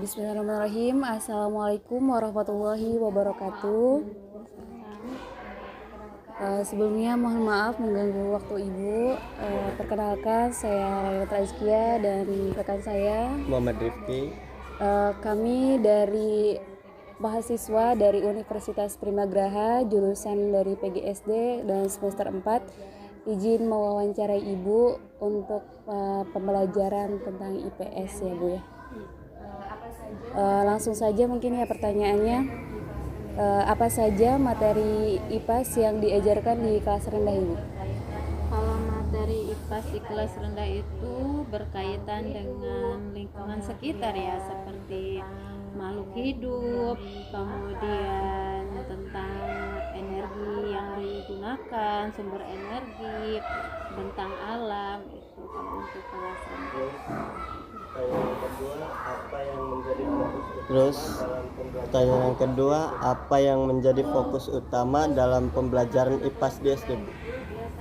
Bismillahirrahmanirrahim. Assalamualaikum warahmatullahi wabarakatuh. Sebelumnya mohon maaf mengganggu waktu Ibu. Perkenalkan, saya Laila Azkia dan rekan saya Muhammad Rifki. Kami dari mahasiswa dari Universitas Primagraha, jurusan dari PGSD dan semester 4. Izin mewawancarai Ibu untuk pembelajaran tentang IPS ya Bu ya. Langsung saja mungkin ya pertanyaannya, apa saja materi IPAS yang diajarkan di kelas rendah Ibu? Kalau materi IPAS di kelas rendah itu berkaitan dengan lingkungan sekitar ya, seperti makhluk hidup, kemudian tentang energi yang digunakan, sumber energi, bentang alam, itu kalau untuk kelas rendah. Terus pertanyaan yang kedua, apa yang menjadi fokus utama dalam pembelajaran IPAS di SD?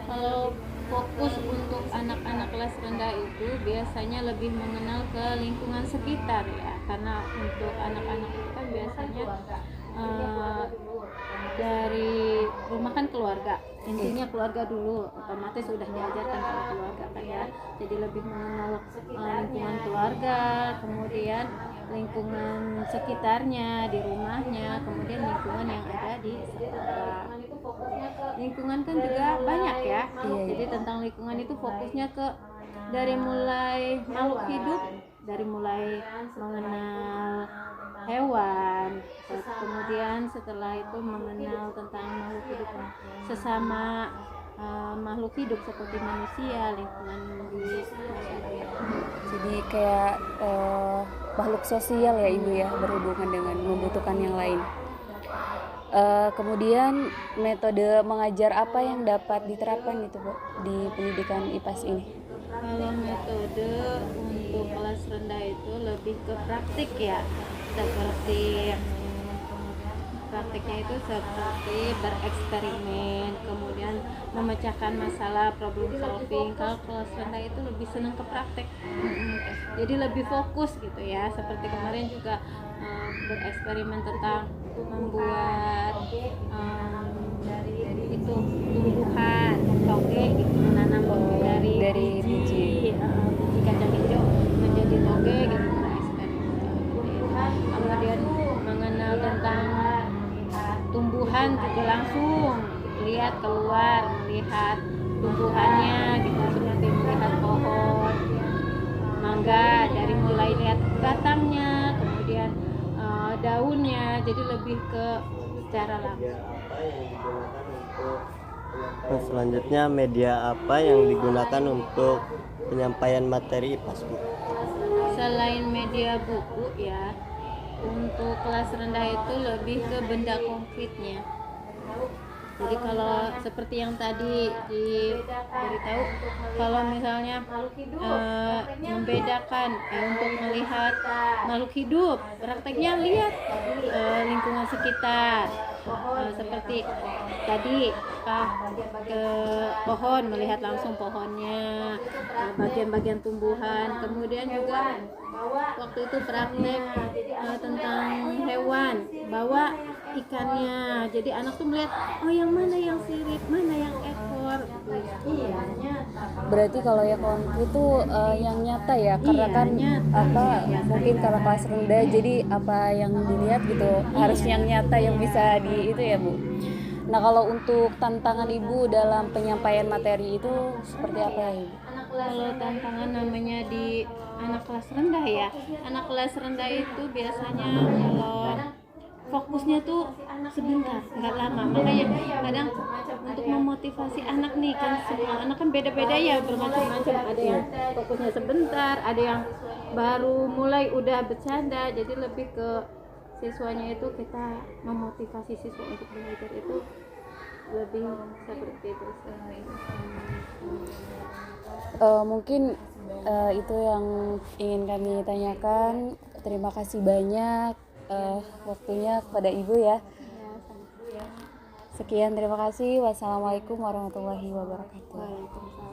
Kalau fokus untuk anak-anak kelas rendah itu biasanya lebih mengenal ke lingkungan sekitar ya, karena untuk anak-anak itu kan biasanya dari rumah kan keluarga, intinya keluarga dulu, otomatis sudah diajarkan sama keluarga kan ya, jadi lebih mengenal lingkungan keluarga, kemudian lingkungan sekitarnya di rumahnya, kemudian lingkungan yang ada di sekolah. Lingkungan kan juga banyak ya, jadi tentang lingkungan itu fokusnya ke dari mulai makhluk hidup, dari mulai mengenal hewan, kemudian setelah itu mengenal tentang makhluk hidup sesama makhluk hidup seperti manusia, lingkungan di masyarakat. Jadi kayak makhluk sosial ya Ibu ya, berhubungan dengan membutuhkan yang lain. Kemudian metode mengajar apa yang dapat diterapkan gitu Bu di pendidikan IPAS ini? Kalau metode untuk kelas rendah itu lebih ke praktik ya, seperti praktiknya itu seperti bereksperimen, kemudian memecahkan masalah, problem solving. Kalau kelas rendah itu lebih senang ke praktek, jadi lebih fokus gitu ya, seperti kemarin juga bereksperimen tentang membuat itu tumbuhan toge gitu, menanam dari biji kacang hijau menjadi toge gitu, bereksperimen. Kemudian mengenal tentang tumbuhan juga langsung lihat keluar, melihat tumbuhannya gitu, seperti melihat pohon mangga, dari mulai lihat batangnya, kemudian daunnya, jadi lebih ke secara langsung. Nah, selanjutnya media apa yang digunakan untuk penyampaian materi IPAS Bu? Selain media buku ya, untuk kelas rendah itu lebih ke benda konkretnya. Jadi kalau seperti yang tadi diberitahu, kalau misalnya membedakan untuk melihat makhluk hidup, prakteknya lihat lingkungan sekitar, seperti tadi ke pohon, melihat langsung pohonnya, bagian-bagian tumbuhan, kemudian juga waktu itu praktek tentang hewan, bawa ikannya, jadi anak tuh melihat oh yang mana yang sirip, mana yang ekor. Berarti kalau yang konkret itu yang nyata ya, karena kan mungkin karena kelas rendah, jadi apa yang dilihat gitu harus yang nyata yang bisa di itu ya Bu. Nah kalau untuk tantangan Ibu dalam penyampaian materi itu seperti apa ya Ibu? Kalau tantangan namanya di anak kelas rendah ya, anak kelas rendah itu biasanya kalau fokusnya tuh sebentar, nggak lama, makanya kadang untuk memotivasi anak nih, kan semua anak kan beda-beda ya, bermacam-macam, ada yang fokusnya sebentar, ada yang baru mulai udah bercanda, jadi lebih ke siswanya itu kita memotivasi siswa untuk belajar itu lebih seperti itu. Mungkin itu yang ingin kami tanyakan. Terima kasih banyak waktunya kepada Ibu ya. Sekian, terima kasih. Wassalamualaikum warahmatullahi wabarakatuh.